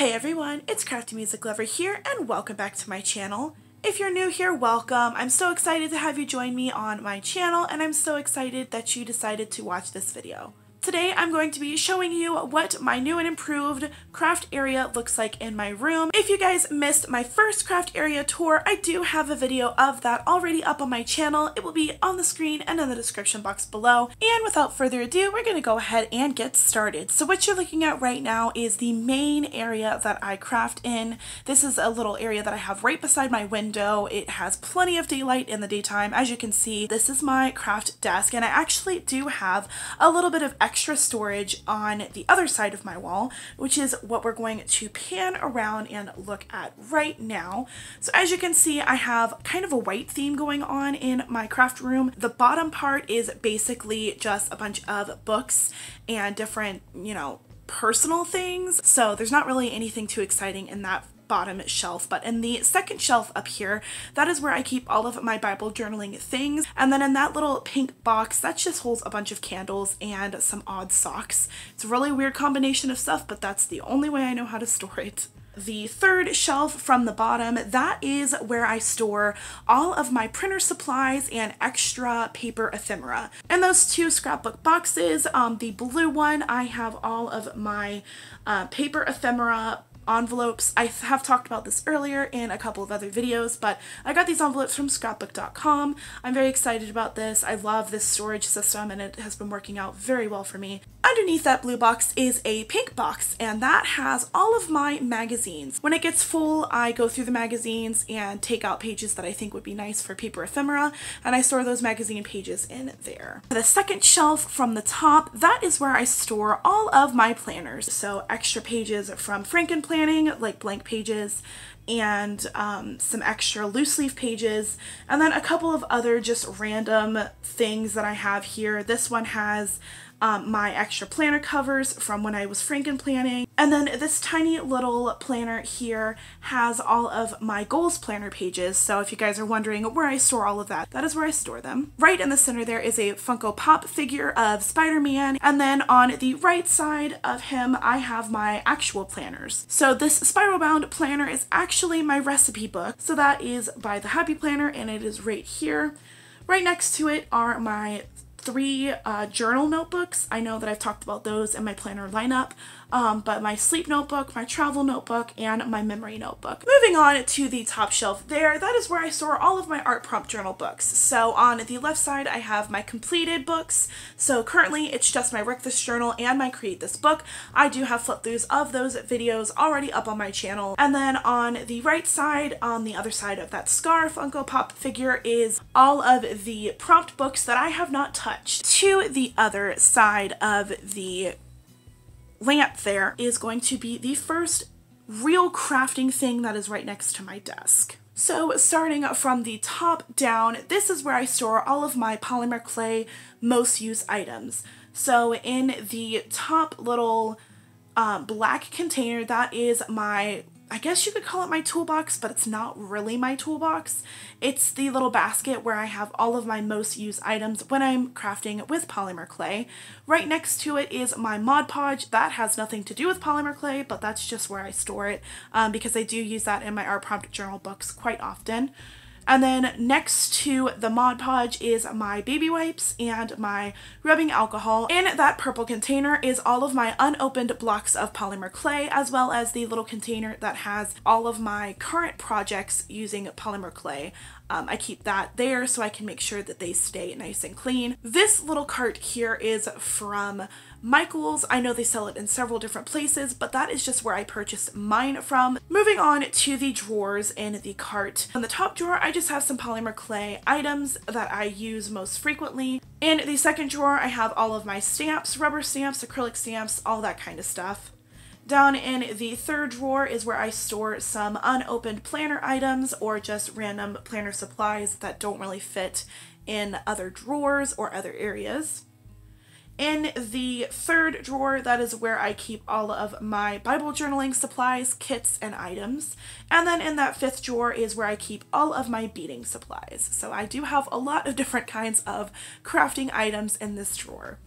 Hey everyone, it's Crafty Music Lover here and welcome back to my channel. If you're new here, welcome. I'm so excited to have you join me on my channel and I'm so excited that you decided to watch this video. Today I'm going to be showing you what my new and improved craft area looks like in my room. If you guys missed my first craft area tour, I do have a video of that already up on my channel. It will be on the screen and in the description box below. And without further ado, we're going to go ahead and get started. So what you're looking at right now is the main area that I craft in. This is a little area that I have right beside my window. It has plenty of daylight in the daytime. As you can see, this is my craft desk, and I actually do have a little bit of extra storage on the other side of my wall, which is what we're going to pan around and look at right now. So as you can see, I have kind of a white theme going on in my craft room. The bottom part is basically just a bunch of books and different, personal things. So there's not really anything too exciting in that bottom shelf, but in the second shelf up here, that is where I keep all of my Bible journaling things. And then in that little pink box, that just holds a bunch of candles and some odd socks. It's a really weird combination of stuff, but that's the only way I know how to store it. The third shelf from the bottom, that is where I store all of my printer supplies and extra paper ephemera. In those two scrapbook boxes, the blue one, I have all of my paper ephemera envelopes. I have talked about this earlier in a couple of other videos, but I got these envelopes from scrapbook.com. I'm very excited about this. I love this storage system and it has been working out very well for me. Underneath that blue box is a pink box, and that has all of my magazines. When it gets full, I go through the magazines and take out pages that I think would be nice for paper ephemera, and I store those magazine pages in there. The second shelf from the top, that is where I store all of my planners. So extra pages from Franken Planning, like blank pages, and some extra loose leaf pages, and then a couple of other just random things that I have here. This one has my extra planner covers from when I was Franken planning. And then this tiny little planner here has all of my goals planner pages. So if you guys are wondering where I store all of that, that is where I store them. Right in the center there is a Funko Pop figure of Spider-Man. And then on the right side of him, I have my actual planners. So this spiral bound planner is actually my recipe book. So that is by the Happy Planner, and it is right here. Right next to it are my 3 journal notebooks. I know that I've talked about those in my planner lineup, but my sleep notebook, my travel notebook, and my memory notebook. Moving on to the top shelf there, that is where I store all of my art prompt journal books. So on the left side, I have my completed books. So currently it's just my Wreck This Journal and my Create This Book. I do have flip throughs of those videos already up on my channel. And then on the right side, on the other side of that Scar Funko Pop figure, is all of the prompt books that I have not touched. To the other side of the lamp there is going to be the first real crafting thing that is right next to my desk. So starting from the top down, this is where I store all of my polymer clay most used items. So in the top little black container, that is my, I guess you could call it my toolbox, but it's not really my toolbox. It's the little basket where I have all of my most used items when I'm crafting with polymer clay. Right next to it is my Mod Podge. That has nothing to do with polymer clay, but that's just where I store it because I do use that in my art prompt journal books quite often. And then next to the Mod Podge is my baby wipes and my rubbing alcohol. In that purple container is all of my unopened blocks of polymer clay, as well as the little container that has all of my current projects using polymer clay. I keep that there so I can make sure that they stay nice and clean. This little cart here is from Michael's. I know they sell it in several different places, but that is just where I purchased mine from. Moving on to the drawers in the cart. In the top drawer, I just have some polymer clay items that I use most frequently. In the second drawer, I have all of my stamps, rubber stamps, acrylic stamps, all that kind of stuff. Down in the third drawer is where I store some unopened planner items or just random planner supplies that don't really fit in other drawers or other areas. In the third drawer, that is where I keep all of my Bible journaling supplies, kits, and items. And then in that fifth drawer is where I keep all of my beading supplies. So I do have a lot of different kinds of crafting items in this drawer.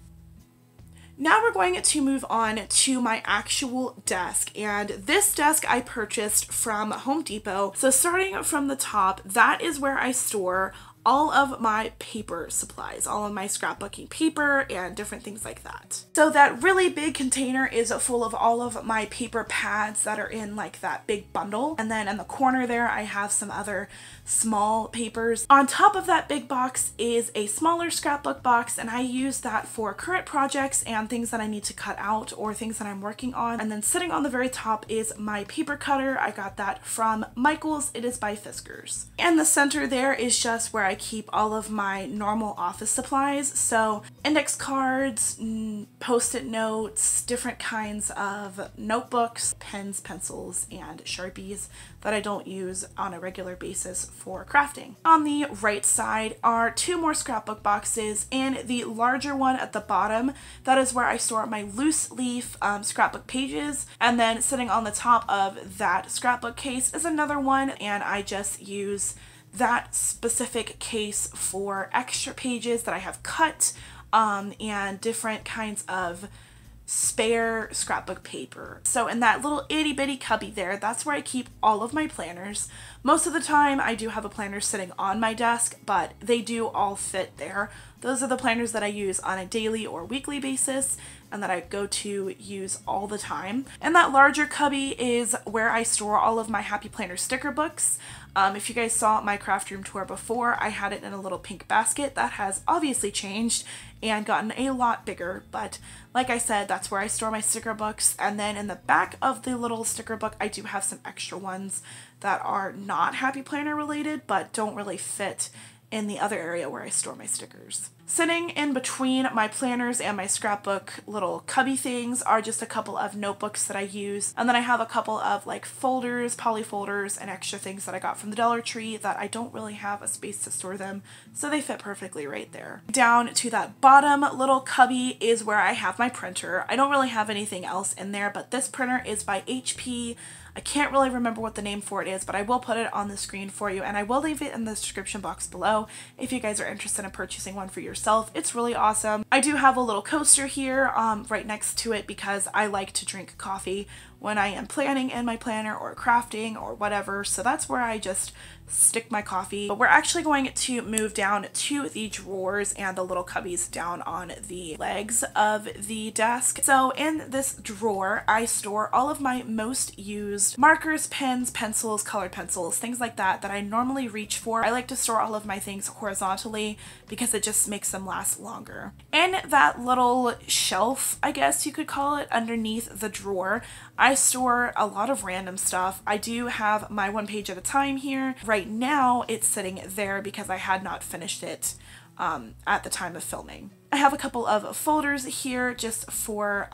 Now we're going to move on to my actual desk, and this desk I purchased from Home Depot. So starting from the top, that is where I store all of my paper supplies, all of my scrapbooking paper and different things like that. So that really big container is full of all of my paper pads that are in like that big bundle. And then in the corner there, I have some other small papers. On top of that big box is a smaller scrapbook box, and I use that for current projects and things that I need to cut out or things that I'm working on. And then sitting on the very top is my paper cutter. I got that from Michael's. It is by Fiskars. And the center there is just where I keep all of my normal office supplies. So index cards, post-it notes, different kinds of notebooks, pens, pencils, and Sharpies that I don't use on a regular basis for crafting. On the right side are two more scrapbook boxes, and the larger one at the bottom, that is where I store my loose leaf scrapbook pages. And then sitting on the top of that scrapbook case is another one, and I just use that specific case for extra pages that I have cut and different kinds of spare scrapbook paper. So in that little itty bitty cubby there, that's where I keep all of my planners. Most of the time I do have a planner sitting on my desk, but they do all fit there. Those are the planners that I use on a daily or weekly basis and that I go to use all the time. And that larger cubby is where I store all of my Happy Planner sticker books. If you guys saw my craft room tour before, I had it in a little pink basket. That has obviously changed and gotten a lot bigger, but like I said, that's where I store my sticker books. And then in the back of the little sticker book, I do have some extra ones that are not Happy Planner related, but don't really fit in the other area where I store my stickers. Sitting in between my planners and my scrapbook little cubby things are just a couple of notebooks that I use. And then I have a couple of like folders, poly folders, and extra things that I got from the Dollar Tree that I don't really have a space to store them, so they fit perfectly right there. Down to that bottom little cubby is where I have my printer. I don't really have anything else in there, but this printer is by HP. I can't really remember what the name for it is, but I will put it on the screen for you, and I will leave it in the description box below if you guys are interested in purchasing one for yourself. It's really awesome. I do have a little coaster here right next to it because I like to drink coffee when I am planning in my planner or crafting or whatever, so that's where I just stick my coffee. But we're actually going to move down to the drawers and the little cubbies down on the legs of the desk. So in this drawer, I store all of my most used markers, pens, pencils, colored pencils, things like that that I normally reach for. I like to store all of my things horizontally because it just makes them last longer. In that little shelf, I guess you could call it, underneath the drawer, I store a lot of random stuff. I do have my one page at a time here. Right now it's sitting there because I had not finished it at the time of filming. I have a couple of folders here just for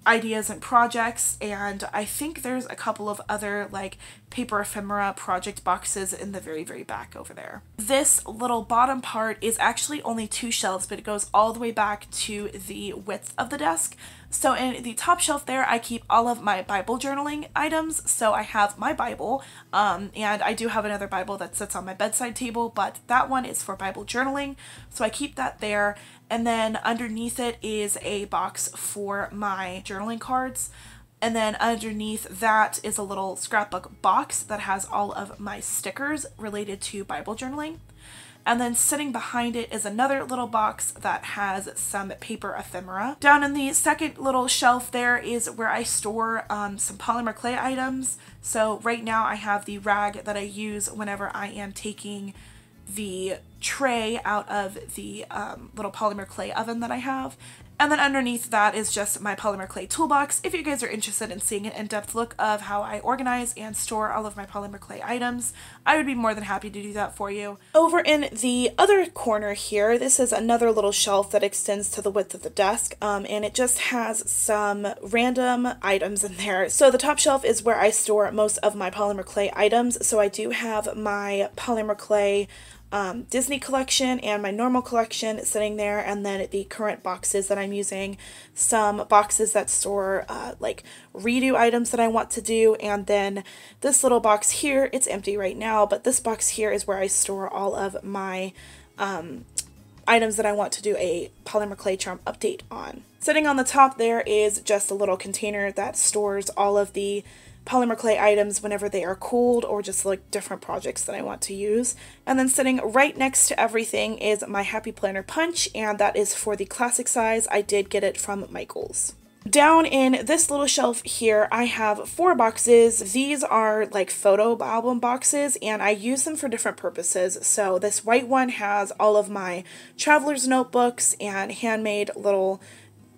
ideas and projects, and I think there's a couple of other like paper ephemera project boxes in the very back over there. This little bottom part is actually only 2 shelves, but it goes all the way back to the width of the desk. So in the top shelf there, I keep all of my Bible journaling items. So I have my Bible, and I do have another Bible that sits on my bedside table, but that one is for Bible journaling. So I keep that there. And then underneath it is a box for my journaling cards. And then underneath that is a little scrapbook box that has all of my stickers related to Bible journaling. And then sitting behind it is another little box that has some paper ephemera. Down in the second little shelf there is where I store some polymer clay items. So right now I have the rag that I use whenever I am taking the tray out of the little polymer clay oven that I have. And then underneath that is just my polymer clay toolbox. If you guys are interested in seeing an in-depth look of how I organize and store all of my polymer clay items, I would be more than happy to do that for you. Over in the other corner here, this is another little shelf that extends to the width of the desk, and it just has some random items in there. So the top shelf is where I store most of my polymer clay items. So I do have my polymer clay Disney collection and my normal collection sitting there, and then the current boxes that I'm using, some boxes that store like redo items that I want to do, and then this little box here, it's empty right now, but this box here is where I store all of my items that I want to do a polymer clay charm update on. Sitting on the top there is just a little container that stores all of the polymer clay items whenever they are cooled or just like different projects that I want to use. And then sitting right next to everything is my Happy Planner punch, and that is for the classic size. I did get it from Michaels. Down in this little shelf here, I have 4 boxes. These are like photo album boxes, and I use them for different purposes. So this white one has all of my traveler's notebooks and handmade little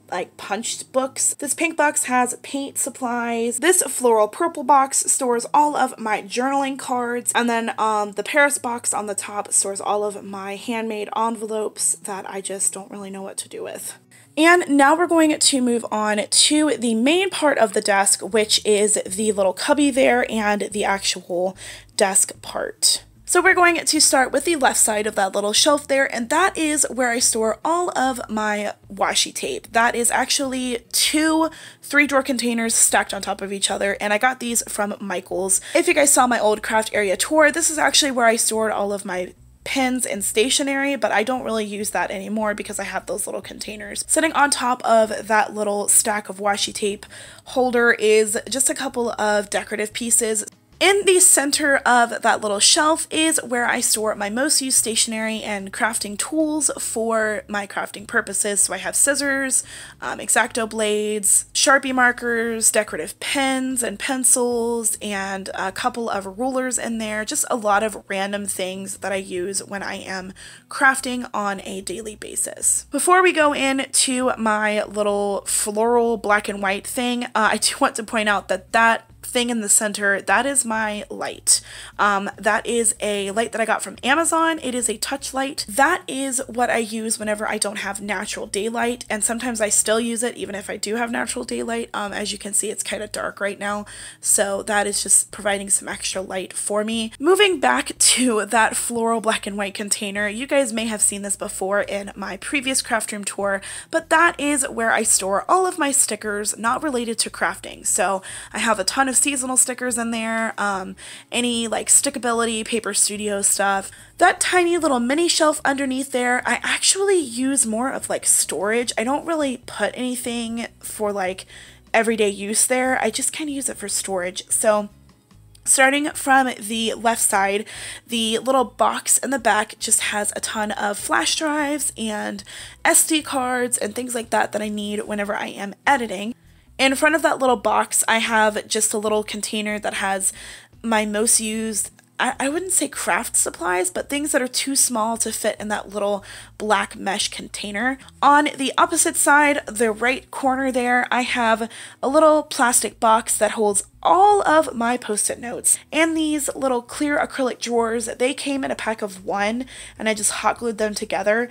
like punched books. This pink box has paint supplies. This floral purple box stores all of my journaling cards. And then the Paris box on the top stores all of my handmade envelopes that I just don't really know what to do with. And now we're going to move on to the main part of the desk, which is the little cubby there and the actual desk part. So we're going to start with the left side of that little shelf there, and that is where I store all of my washi tape. That is actually 2 3-drawer containers stacked on top of each other, and I got these from Michaels. If you guys saw my old craft area tour, this is actually where I stored all of my pins and stationery, but I don't really use that anymore because I have those little containers. Sitting on top of that little stack of washi tape holder is just a couple of decorative pieces. In the center of that little shelf is where I store my most used stationery and crafting tools for my crafting purposes. So I have scissors, X-Acto blades, Sharpie markers, decorative pens and pencils, and a couple of rulers in there. Just a lot of random things that I use when I am crafting on a daily basis. Before we go into my little floral black and white thing, I do want to point out that that thing in the center, that is my light. That is a light that I got from Amazon. It is a touch light. That is what I use whenever I don't have natural daylight, and sometimes I still use it even if I do have natural daylight. As you can see, it's kind of dark right now, so that is just providing some extra light for me. Moving back to that floral black and white container, you guys may have seen this before in my previous craft room tour, but that is where I store all of my stickers not related to crafting. So I have a ton of seasonal stickers in there, any like Stickability, Paper Studio stuff. That tiny little mini shelf underneath there, I actually use more of like storage. I don't really put anything for like everyday use there. I just kind of use it for storage. So starting from the left side, the little box in the back just has a ton of flash drives and SD cards and things like that that I need whenever I am editing. In front of that little box, I have just a little container that has my most used, I wouldn't say craft supplies, but things that are too small to fit in that little black mesh container. On the opposite side, the right corner there, I have a little plastic box that holds all of my post-it notes. And these little clear acrylic drawers, they came in a pack of 1, and I just hot glued them together.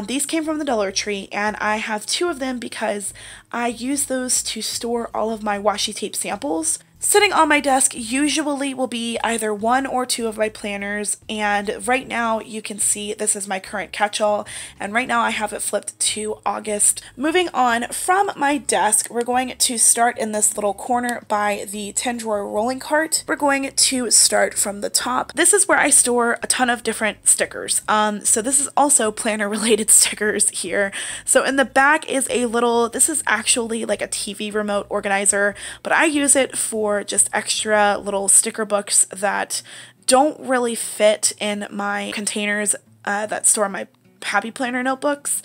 These came from the Dollar Tree, and I have 2 of them because I use those to store all of my washi tape samples. Sitting on my desk usually will be either 1 or 2 of my planners, and right now you can see this is my current catch-all, and right now I have it flipped to August. Moving on from my desk, we're going to start in this little corner by the 10-drawer rolling cart. We're going to start from the top. This is where I store a ton of different stickers. So this is also planner related stickers here. So in the back is a little, this is actually like a TV remote organizer, but I use it for just extra little sticker books that don't really fit in my containers that store my Happy Planner notebooks.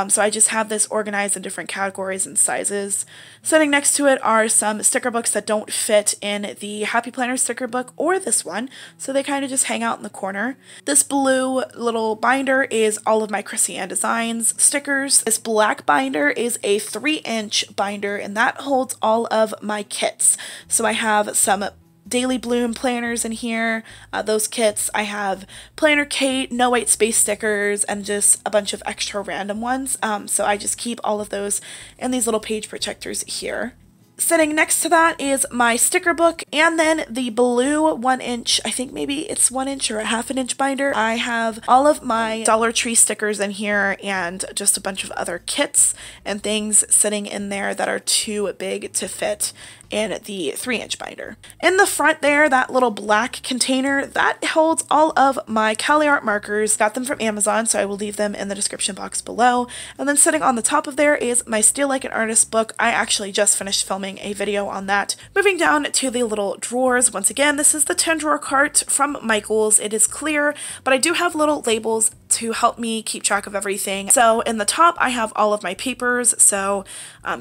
So I just have this organized in different categories and sizes. Sitting next to it are some sticker books that don't fit in the Happy Planner sticker book or this one, so they kind of just hang out in the corner. This blue little binder is all of my Chrissy Ann Designs stickers. This black binder is a 3-inch binder, and that holds all of my kits. So I have some Daily Bloom planners in here, those kits. I have Planner Kate, no white space stickers, and just a bunch of extra random ones. So I just keep all of those in these little page protectors here. Sitting next to that is my sticker book, and then the blue 1-inch, I think maybe it's 1-inch or a 1/2 inch binder. I have all of my Dollar Tree stickers in here and just a bunch of other kits and things sitting in there that are too big to fit in the 3-inch binder. In the front there, that little black container, that holds all of my Cali Art markers. Got them from Amazon, so I will leave them in the description box below. And then sitting on the top of there is my Steal Like an Artist book. I actually just finished filming a video on that. Moving down to the little drawers, once again, this is the 10-drawer cart from Michaels. It is clear, but I do have little labels to help me keep track of everything. So in the top, I have all of my papers, so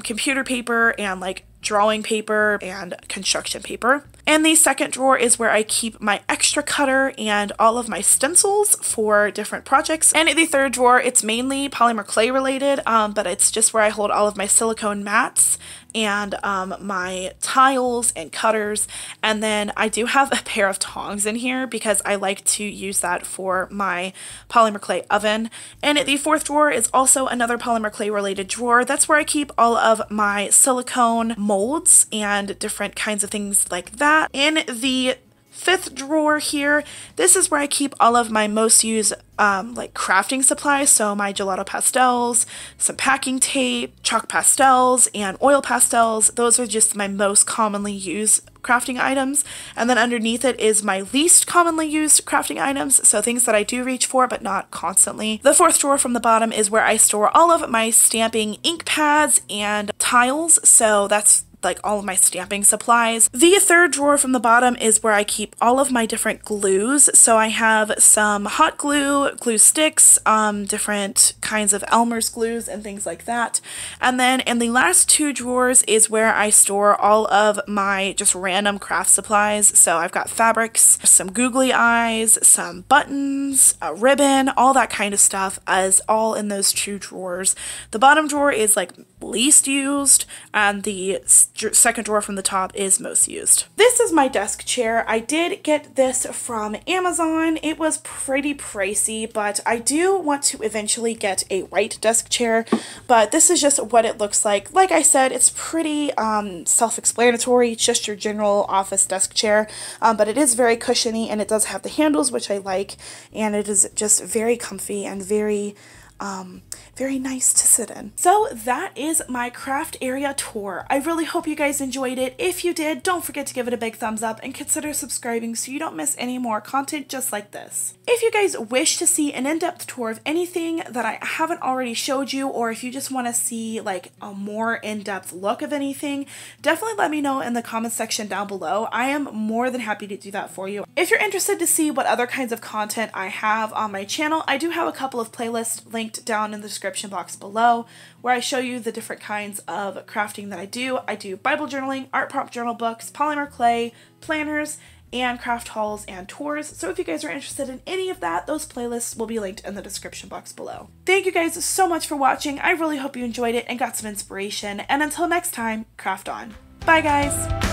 computer paper and like drawing paper and construction paper. And the second drawer is where I keep my extra cutter and all of my stencils for different projects. And in the third drawer, it's mainly polymer clay related, but it's just where I hold all of my silicone mats and my tiles and cutters. And then I do have a pair of tongs in here because I like to use that for my polymer clay oven. And the fourth drawer is also another polymer clay related drawer. That's where I keep all of my silicone molds and different kinds of things like that. In the fifth drawer here, this is where I keep all of my most used like crafting supplies, so my gelato pastels, some packing tape, chalk pastels, and oil pastels. Those are just my most commonly used crafting items. And then underneath it is my least commonly used crafting items, so things that I do reach for but not constantly. The fourth drawer from the bottom is where I store all of my stamping ink pads and tiles, so that's like all of my stamping supplies. The third drawer from the bottom is where I keep all of my different glues. So I have some hot glue, glue sticks, different kinds of Elmer's glues and things like that. And then in the last two drawers is where I store all of my just random craft supplies. So I've got fabrics, some googly eyes, some buttons, a ribbon, all that kind of stuff is all in those two drawers. The bottom drawer is like least used, and the second drawer from the top is most used. This is my desk chair. I did get this from Amazon. It was pretty pricey, but I do want to eventually get a white desk chair, but this is just what it looks like. Like I said, it's pretty self-explanatory. It's just your general office desk chair, but it is very cushiony, and it does have the handles, which I like, and it is just very comfy and very nice to sit in. So that is my craft area tour. I really hope you guys enjoyed it. If you did, don't forget to give it a big thumbs up and consider subscribing so you don't miss any more content just like this. If you guys wish to see an in-depth tour of anything that I haven't already showed you, or if you just want to see like a more in-depth look of anything, definitely let me know in the comments section down below. I am more than happy to do that for you. If you're interested to see what other kinds of content I have on my channel, I do have a couple of playlists linked down in the description box below where I show you the different kinds of crafting that I do. I do Bible journaling, art prompt journal books, polymer clay, planners, and craft hauls and tours. So if you guys are interested in any of that, those playlists will be linked in the description box below. Thank you guys so much for watching. I really hope you enjoyed it and got some inspiration. And until next time, craft on. Bye guys!